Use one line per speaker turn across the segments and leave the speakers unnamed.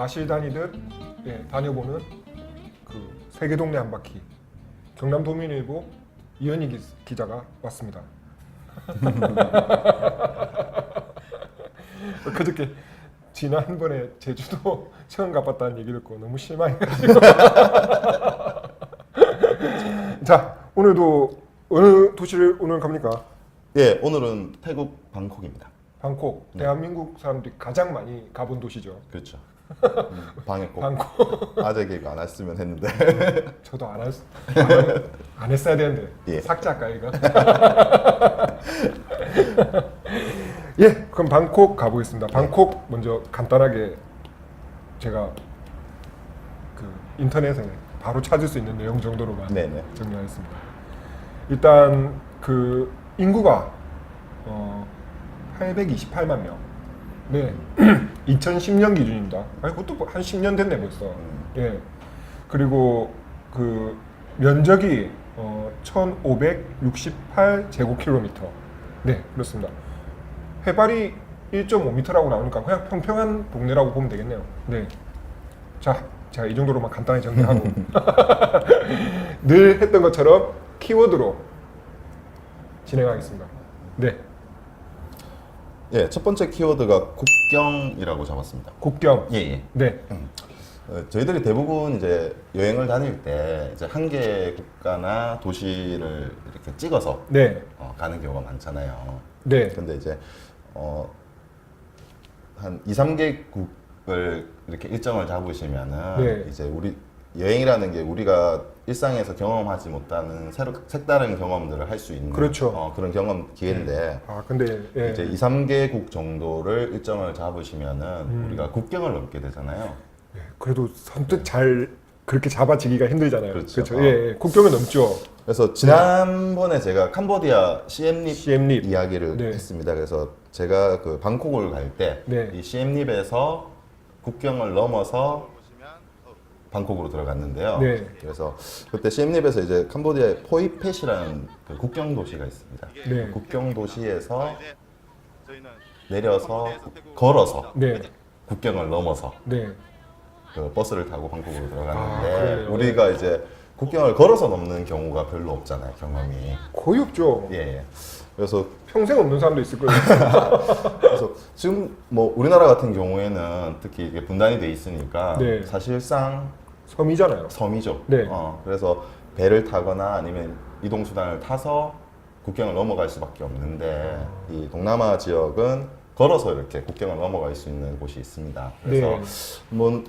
마실 다니듯 예, 다녀보는 그 세계 동네 한 바퀴. 경남 도민일보 이현희 기자가 왔습니다. 그저께 지난번에 제주도 처음 가봤다는 얘기를 듣고 너무 실망해가지고 자, 오늘도 어느 도시를 오늘 갑니까?
예, 오늘은 태국 방콕입니다.
방콕,
네.
대한민국 사람들이 가장 많이 가본 도시죠.
그렇죠. 방에 꼭
방콕.
아재 개그 안 했으면 했는데.
저도 안 했어야 되는데
예.
삭제할까 이거? 예, 그럼 방콕 가보겠습니다. 방콕 먼저 간단하게 제가 그 인터넷에 바로 찾을 수 있는 내용 정도로만
네네.
정리하겠습니다. 일단 그 인구가 828만 명. 네, 2010년 기준입니다. 아니 그것도 한 10년 됐네 벌써. 예. 그리고 그 면적이 1,568 제곱킬로미터. 네, 그렇습니다. 해발이 1.5m라고 나오니까 그냥 평평한 동네라고 보면 되겠네요. 네. 자, 제가 이 정도로만 간단히 정리하고 늘 했던 것처럼 키워드로 진행하겠습니다. 네.
예, 첫 번째 키워드가 국경이라고 잡았습니다.
국경.
예, 예.
네.
저희들이 대부분 이제 여행을 다닐 때 이제 한 개 국가나 도시를 이렇게 찍어서
네.
가는 경우가 많잖아요.
네.
근데 이제 한 2, 3개국을 이렇게 일정을 잡으시면은
네.
이제 우리 여행이라는 게 우리가 일상에서 경험하지 못하는 색다른 경험들을 할 수 있는
그렇죠.
그런 경험 기회인데
아, 근데 예.
이제 2, 3개국 정도를 일정을 잡으시면은 우리가 국경을 넘게 되잖아요.
예, 그래도 선뜻 잘 그렇게 잡아지기가 힘들잖아요.
그렇죠.
그렇죠. 예, 예. 국경을 넘죠.
그래서 지난번에 제가 캄보디아 시엠립
시엠립.
이야기를
네.
했습니다. 그래서 제가 그 방콕을 갈 때
네.
이 시엠립에서 국경을 넘어서 방콕으로 들어갔는데요.
네.
그래서 그때 시엠립에서 이제 캄보디아의 포이펫이라는 그 국경 도시가 있습니다.
네.
국경 도시에서 내려서 걸어서
네.
국경을 넘어서
네.
그 버스를 타고 방콕으로
아,
들어갔는데
그래요?
우리가 이제 국경을 걸어서 넘는 경우가 별로 없잖아요, 경험이.
거의 없죠.
예, 예. 그래서
평생 없는 사람도 있을 거예요.
그래서 지금 뭐 우리나라 같은 경우에는 특히 이게 분단이 돼 있으니까
네.
사실상
섬이잖아요.
섬이죠.
네.
그래서 배를 타거나 아니면 이동 수단을 타서 국경을 넘어갈 수밖에 없는데 이 동남아 지역은 걸어서 이렇게 국경을 넘어갈 수 있는 곳이 있습니다. 그래서
네.
뭐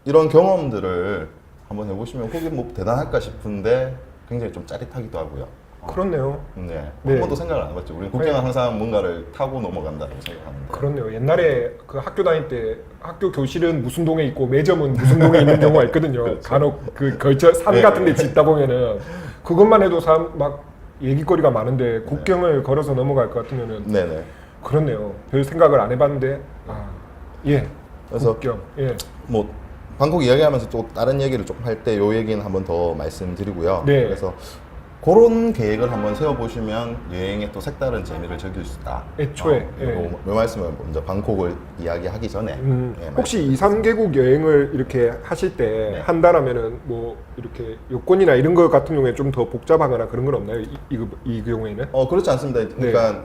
이런 경험들을 한번 해보시면 그게 뭐 대단할까 싶은데 굉장히 좀 짜릿하기도 하고요.
그렇네요.
네.
네.
한 번도 생각을 안 해봤죠. 우리는 국경은 항상 뭔가를 타고 넘어간다고 생각하는데.
그렇네요. 옛날에 그 학교 다닐 때 학교 교실은 무슨 동에 있고 매점은 무슨 동에 있는 경우가 있거든요.
그렇죠.
간혹 그 걸쳐 산
네.
같은 데 짓다 보면은 그것만 해도 막 얘기거리가 많은데 국경을 걸어서 넘어갈 것 같으면은
네네.
그렇네요. 별 생각을 안 해봤는데 예.
그래서
국경. 예.
뭐 방콕 이야기하면서 또 다른 얘기를 조금 할 때 요 얘기는 한번 더 말씀드리고요.
네.
그래서 그런 계획을 한번 세워보시면 여행에 또 색다른 재미를 즐길 수 있다.
애초에, 예.
요 말씀을 먼저 방콕을 이야기하기 전에 예,
혹시 2,
말씀드리겠습니다.
3개국 여행을 이렇게 하실 때
네.
한다라면은 뭐 이렇게 요건이나 이런 것 같은 경우에 좀 더 복잡하거나 그런 건 없나요? 이 경우에는?
그렇지 않습니다. 그러니까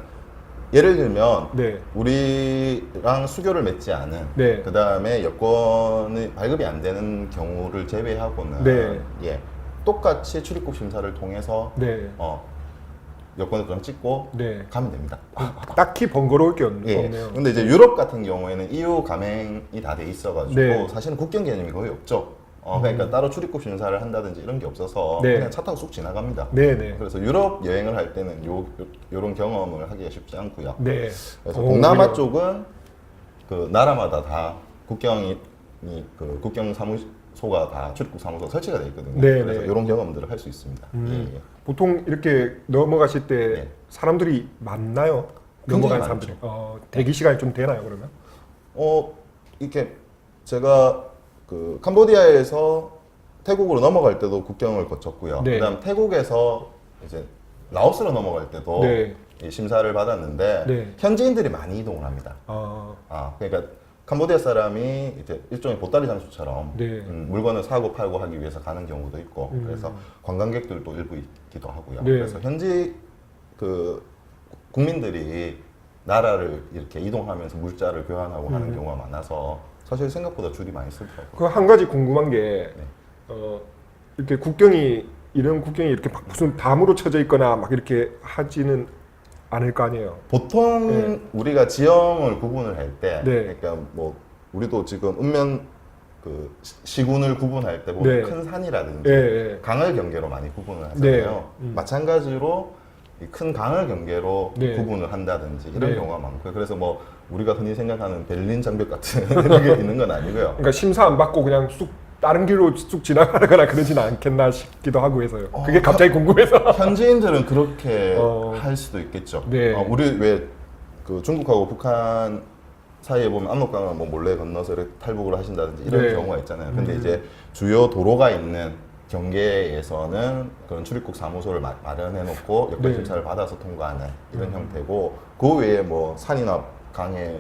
예를 들면
네.
우리랑 수교를 맺지 않은
네.
그 다음에 여권이 발급이 안 되는 경우를 제외하고는
네.
예, 똑같이 출입국 심사를 통해서
네.
여권을 그냥 찍고
네.
가면 됩니다.
딱히 번거로울 게
예.
없네요.
근데 이제 유럽 같은 경우에는 EU 가맹이 다 돼 있어가지고
네.
사실은 국경 개념이 거의 없죠. 그러니까 따로 출입국 심사를 한다든지 이런 게 없어서
네.
그냥 차 타고 쑥 지나갑니다.
네네.
그래서 유럽 여행을 할 때는 요런 경험을 하기가 쉽지 않고요.
네.
그래서
오,
동남아
그래요.
쪽은 그 나라마다 다 국경이 그 국경 사무소가 다 출입국 사무소 설치가 돼 있거든요.
네,
그래서
네.
이런 경험들을 할 수 있습니다. 예, 예.
보통 이렇게 넘어가실 때
네.
사람들이 많나요?
굉장히
넘어가는 사람들이. 대기 시간이 좀 되나요, 그러면?
이렇게 제가 그 캄보디아에서 태국으로 넘어갈 때도 국경을 거쳤고요.
네.
그다음 태국에서 이제 라오스로 넘어갈 때도
네.
이 심사를 받았는데
네.
현지인들이 많이 이동을 합니다.
아,
그러니까 캄보디아 사람이 이제 일종의 보따리 장수처럼
네.
물건을 사고 팔고 하기 위해서 가는 경우도 있고 그래서 관광객들도 일부 있기도 하고요.
네.
그래서 현지 그 국민들이 나라를 이렇게 이동하면서 물자를 교환하고 하는 경우가 많아서 사실 생각보다 줄이 많이 서더라고요.
그 한 가지 궁금한 게
네.
이렇게 이런 국경이 이렇게 막 무슨 담으로 쳐져 있거나 막 이렇게 하지는 않을 거 아니에요.
보통
네.
우리가 지형을 구분을 할 때,
네.
그러니까 뭐 우리도 지금 읍면 그 시군을 구분할 때 보면
네.
큰 산이라든지
예, 예.
강을 경계로 많이 구분을 하잖아요.
네.
마찬가지로 이 큰 강을 경계로
네.
구분을 한다든지 이런
네.
경우가 많고요. 그래서 뭐 우리가 흔히 생각하는 베를린 장벽 같은 이런 게 있는 건 아니고요.
그러니까 심사 안 받고 그냥 쑥 다른 길로 쑥 지나가거나 그러진 않겠나 싶기도 하고 해서요. 그게 갑자기 궁금해서.
현지인들은 그렇게
어.
할 수도 있겠죠.
네.
우리 왜 그 중국하고 북한 사이에 보면 압록강을 뭐 몰래 건너서 이렇게 탈북을 하신다든지 이런
네.
경우가 있잖아요. 근데 이제 주요 도로가 있는 경계에서는 그런 출입국 사무소를 마련해 놓고 역별
네.
심사를 받아서 통과하는 이런 형태고 그 외에 뭐 산이나 강에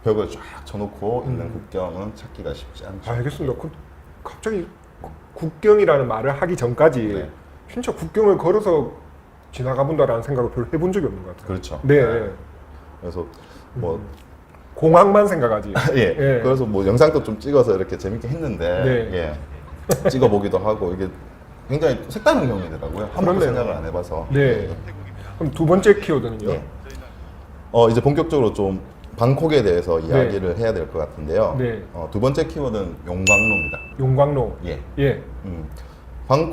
벽을 쫙 쳐놓고 있는 국경은 찾기가 쉽지 않죠.
알겠습니다. 갑자기 국경이라는 말을 하기 전까지
네.
진짜 국경을 걸어서 지나가 본다라는 생각을 별로 해본 적이 없는 것 같아요.
그렇죠.
네.
그래서 뭐
공항만 생각하지.
예.
예.
그래서 뭐 영상도 좀 찍어서 이렇게 재밌게 했는데
네.
예. 찍어보기도 하고 이게 굉장히 색다른 경험이더라고요. 한 번도
그렇네요.
생각을 안 해봐서.
네. 그럼 두 번째 키워드는요?
예. 이제 본격적으로 좀 방콕에 대해서 이야기를 해야 될 것 같은데요.
네.
두 번째 키워드는 용광로입니다.
용광로.
예.
예.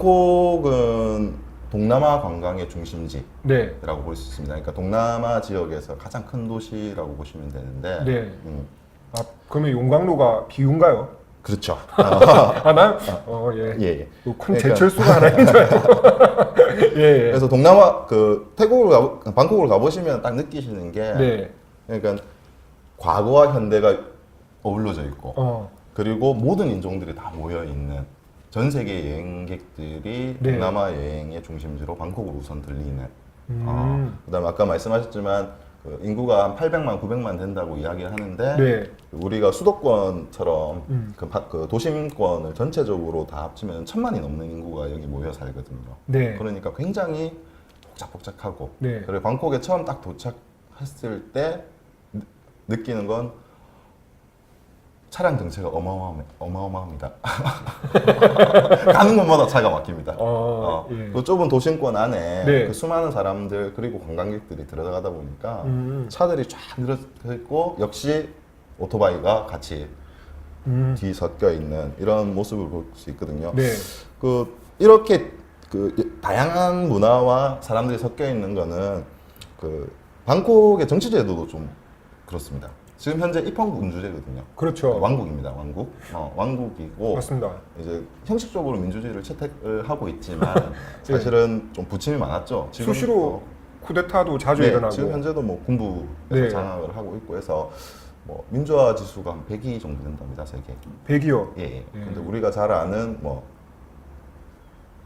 방콕은 동남아 관광의 중심지라고
네.
볼 수 있습니다. 그러니까 동남아 지역에서 가장 큰 도시라고 보시면 되는데.
네. 아, 그러면 용광로가 비유인가요?
그렇죠.
예.
예, 예.
큰
그러니까-
제철수가 하나 있는 줄 알고. 예, 예.
그래서 동남아 방콕을 가보시면 딱 느끼시는 게
네.
그러니까 과거와 현대가 어우러져 있고
어.
그리고 모든 인종들이 다 모여 있는 전 세계 여행객들이
네.
동남아 여행의 중심지로 방콕으로 우선 들리는. 그다음에 아까 말씀하셨지만 그 인구가 한 800만, 900만 된다고 이야기를 하는데
네.
우리가 수도권처럼 그 도심권을 전체적으로 다 합치면 1000만이 넘는 인구가 여기 모여 살거든요.
네.
그러니까 굉장히 복잡하고
네.
그리고 방콕에 처음 딱 도착했을 때 느끼는 건 차량 정체가 어마어마합니다. 가는 곳마다 차가 막힙니다.
예.
그 좁은 도심권 안에
네.
그 수많은 사람들 그리고 관광객들이 들어가다 보니까 차들이 쫙 늘어서 있고 역시 오토바이가 같이 뒤 섞여 있는 이런 모습을 볼 수 있거든요.
네.
이렇게 다양한 문화와 사람들이 섞여 있는 거는 방콕의 정치 제도도 좀 그렇습니다. 지금 현재 입헌군주제거든요.
그렇죠.
왕국입니다. 왕국이고
맞습니다.
이제 형식적으로 민주주의를 채택을 하고 있지만 사실은 좀 부침이 많았죠. 지금
수시로 쿠데타도 자주
네,
일어나고.
지금 현재도 뭐 군부에서
네.
장악을 하고 있고 해서 뭐 민주화 지수가 한 102 정도 된답니다. 세계.
100이요.
예. 근데 우리가 잘 아는 뭐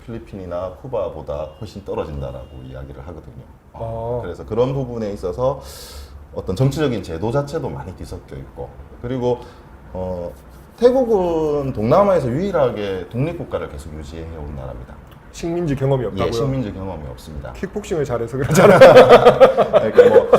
필리핀이나 쿠바보다 훨씬 떨어진다라고 이야기를 하거든요. 그래서 그런 부분에 있어서 어떤 정치적인 제도 자체도 많이 뒤섞여 있고 그리고 태국은 동남아에서 유일하게 독립국가를 계속 유지해 온 나라입니다.
식민지 경험이 없다고요?
예, 식민지 경험이 없습니다.
킥복싱을 잘해서 그러잖아요.
그러니까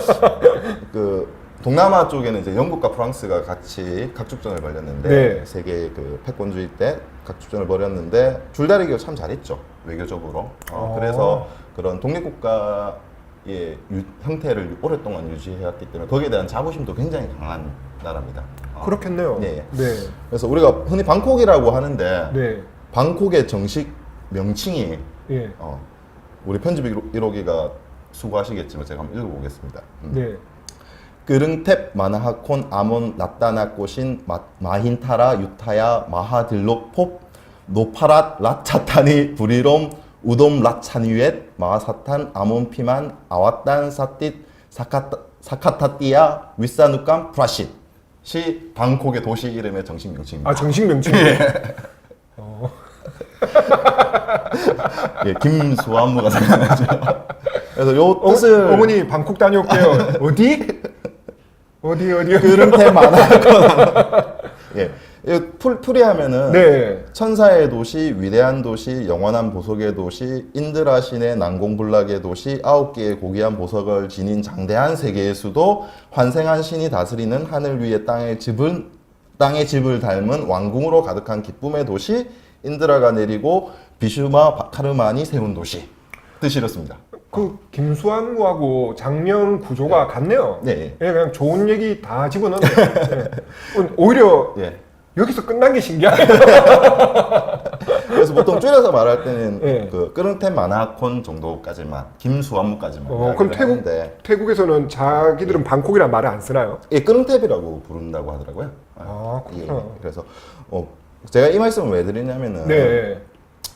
그 동남아 쪽에는 이제 영국과 프랑스가 같이 각축전을 벌였는데
네.
세계 그 패권주의 때 각축전을 벌였는데 줄다리기를 참 잘했죠 외교적으로. 그래서 그런 독립국가의 형태를 오랫동안 유지해왔기 때문에 거기에 대한 자부심도 굉장히 강한 나라입니다.
그렇겠네요.
예.
네.
그래서 우리가 흔히 방콕이라고 하는데
네.
방콕의 정식 명칭이
예.
우리 편집 1호기가 수고하시겠지만 제가 한번 읽어보겠습니다.
네.
끄릉탭 마나하콘 아몬 나타나꼬신 마힌타라 유타야 마하딜로폼 노파랏 라차타니 부리롬 우돔 라차니웻 마하사탄 아몬피만 아왓단 사띠 사카타띠아 윗사누감 프라싯이 방콕의 도시 이름의 정식 명칭입니다.
아, 정식 명칭.
예, 김수환무가 생각나죠. 그래서 요 뜻을
어머니 방콕 다녀올게요. 어디? 어디요?
그릉태 만화권. 예. 이거 풀이하면은
네.
천사의 도시, 위대한 도시, 영원한 보석의 도시, 인드라 신의 난공불락의 도시, 9개의 고귀한 보석을 지닌 장대한 세계의 수도, 환생한 신이 다스리는 하늘 위의 땅의 집을 닮은 왕궁으로 가득한 기쁨의 도시, 인드라가 내리고 비슈마 카르만이 세운 도시. 뜻이 이렇습니다.
그 김수환무하고 장면 구조가 같네요.
네.
예, 그냥 좋은 얘기 다 집어넣네요. 예. 오히려
예.
여기서 끝난 게 신기하네요.
그래서 보통 줄여서 말할 때는
네.
그 끄릉템 만화콘 정도까지만, 김수환무까지만.
그럼
이야기를 하는데,
태국에서는 자기들은 방콕이란 말을 안 쓰나요?
예, 끄릉탭이라고 부른다고 하더라고요.
아, 그렇구나.
예, 그래서 제가 이 말씀을 왜 드리냐면은
네.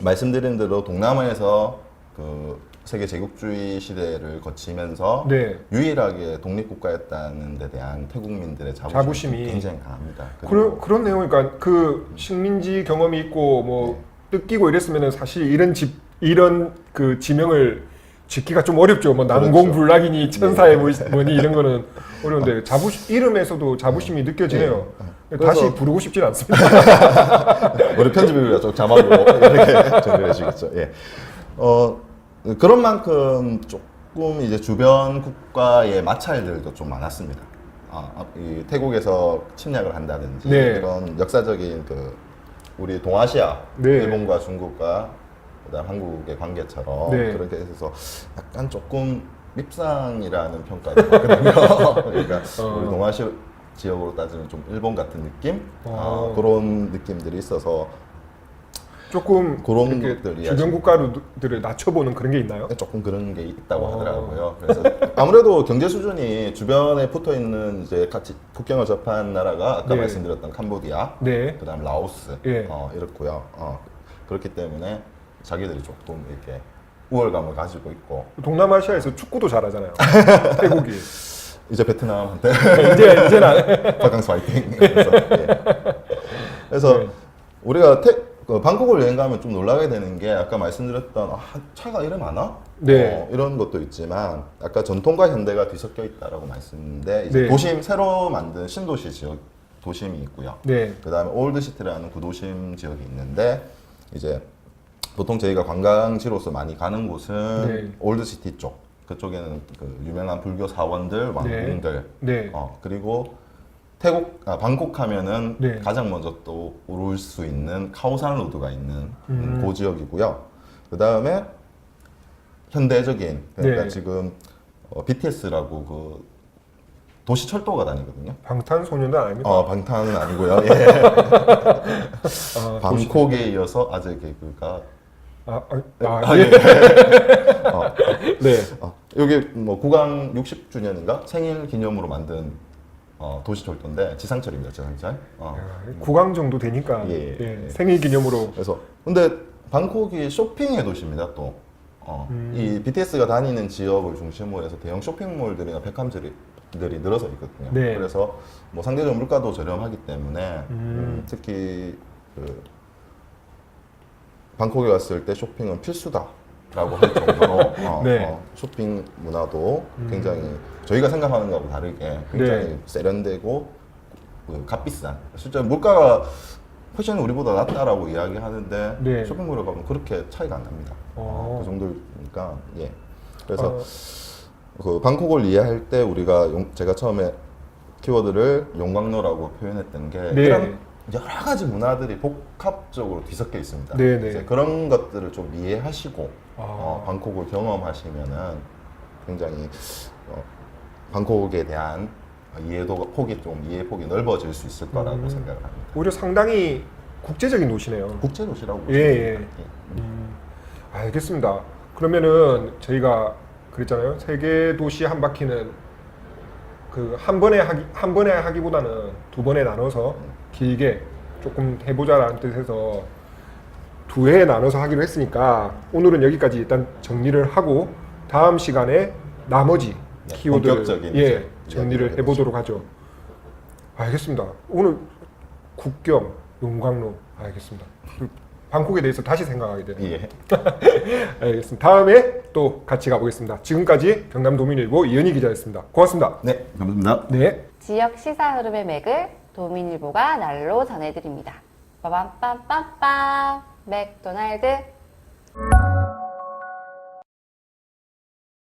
말씀드린 대로 동남아에서 그 세계 제국주의 시대를 거치면서
네.
유일하게 독립국가였다는 데 대한 태국민들의
자부심이
굉장히 강합니다.
그런 내용, 그러니까 그 식민지 경험이 있고 뭐 뜯기고 이랬으면은 사실 이런 그 지명을 짓기가 좀 어렵죠. 뭐 난공불락이니 천사의 뭐니 이런 거는 어려운데 이름에서도 자부심이 느껴지네요. 다시 부르고 싶진 않습니다.
우리 편집위가 좀 자막으로 이렇게 정리해 주시겠죠. 예. 그런 만큼 조금 이제 주변 국가의 마찰들도 좀 많았습니다. 이 태국에서 침략을 한다든지
네.
이런 역사적인 그 우리 동아시아,
네.
일본과 중국과 그다음 한국의 관계처럼
네.
그렇게 해서 약간 조금 밉상이라는 평가도 받거든요. 그러니까 우리 동아시아 지역으로 따지면 좀 일본 같은 느낌? 그런 느낌들이 있어서
조금
그런
이렇게
것들이
주변 국가들을 낮춰보는 그런 게 있나요?
조금 그런 게 있다고 하더라고요. 그래서 아무래도 경제 수준이 주변에 붙어 있는 이제 같이 국경을 접한 나라가 아까
네.
말씀드렸던 캄보디아,
네.
그다음 라오스,
예.
이렇고요. 그렇기 때문에 자기들이 조금 이렇게 우월감을 가지고 있고
동남아시아에서 축구도 잘하잖아요. 태국이.
이제 베트남한테
이제는
바캉스 화이팅. 그래서
네.
우리가 방콕을 여행 가면 좀 놀라게 되는 게 아까 말씀드렸던 차가 이래 많아?
네.
이런 것도 있지만 아까 전통과 현대가 뒤섞여 있다라고 말씀드렸는데 이제
네.
도심 새로 만든 신도시 지역 도심이 있고요.
네.
그다음에 올드시티라는 구도심 지역이 있는데 이제 보통 저희가 관광지로서 많이 가는 곳은
네.
올드시티 쪽 그쪽에는 그 유명한 불교 사원들, 왕궁들,
네.
그리고 방콕 하면은
네.
가장 먼저 또 오를 수 있는 카오산 로드가 있는
음.
그 지역이고요. 그 다음에 현대적인 그러니까
네.
지금 BTS라고 그 도시 철도가 다니거든요.
방탄소년단 아닙니까?
방탄은 아니고요. 예. 방콕에 이어서 아재 개그가
예.
네. 여기 뭐 국왕 60주년인가 생일 기념으로 만든 도시철도인데 지상철입니다. 지상철.
국왕 정도 되니까
예.
생일 기념으로.
그래서 근데 방콕이 쇼핑의 도시입니다. 또 이 BTS가 다니는 지역을 중심으로 해서 대형 쇼핑몰들이나 백화점들이 늘어서 있거든요.
네.
그래서 뭐 상대적으로 물가도 저렴하기 때문에 특히 그 방콕에 갔을 때 쇼핑은 필수다라고 할 정도로
네.
쇼핑 문화도 굉장히 저희가 생각하는 것하고 다르게 굉장히
네.
세련되고 값비싼 실제 물가가 훨씬 우리보다 낮다라고 이야기하는데
네.
쇼핑몰에 가면 그렇게 차이가 안 납니다. 그 정도니까 예. 그래서 그 방콕을 이해할 때 우리가 제가 처음에 키워드를 용광로라고 표현했던 게
네.
이런 여러 가지 문화들이 복합적으로 뒤섞여 있습니다.
네, 네.
이제 그런 것들을 좀 이해하시고
아.
방콕을 경험하시면은 굉장히 방콕에 대한 이해 폭이 넓어질 수 있을 거라고 생각을 합니다.
오히려 상당히 국제적인 도시네요.
국제 도시라고
예,
보시면
예.
됩니다.
알겠습니다. 그러면은 저희가 그랬잖아요. 세계 도시 한 바퀴는 그 한 번에 하기보다는 두 번에 나눠서 길게 조금 해보자라는 뜻에서 두 회에 나눠서 하기로 했으니까 오늘은 여기까지 일단 정리를 하고 다음 시간에 나머지
네,
키워드를
본격적인 이제
정리를
이야기를
해보도록 하죠. 알겠습니다. 오늘 국경 용광로 알겠습니다. 방콕에 대해서 다시 생각하게 되네요.
예.
알겠습니다. 다음에 또 같이 가보겠습니다. 지금까지 경남도민일보 이현희 기자였습니다. 고맙습니다.
네, 감사합니다.
네.
지역 시사 흐름의 맥을 도민일보가 날로 전해드립니다. 빠밤빰빰빰 맥도날드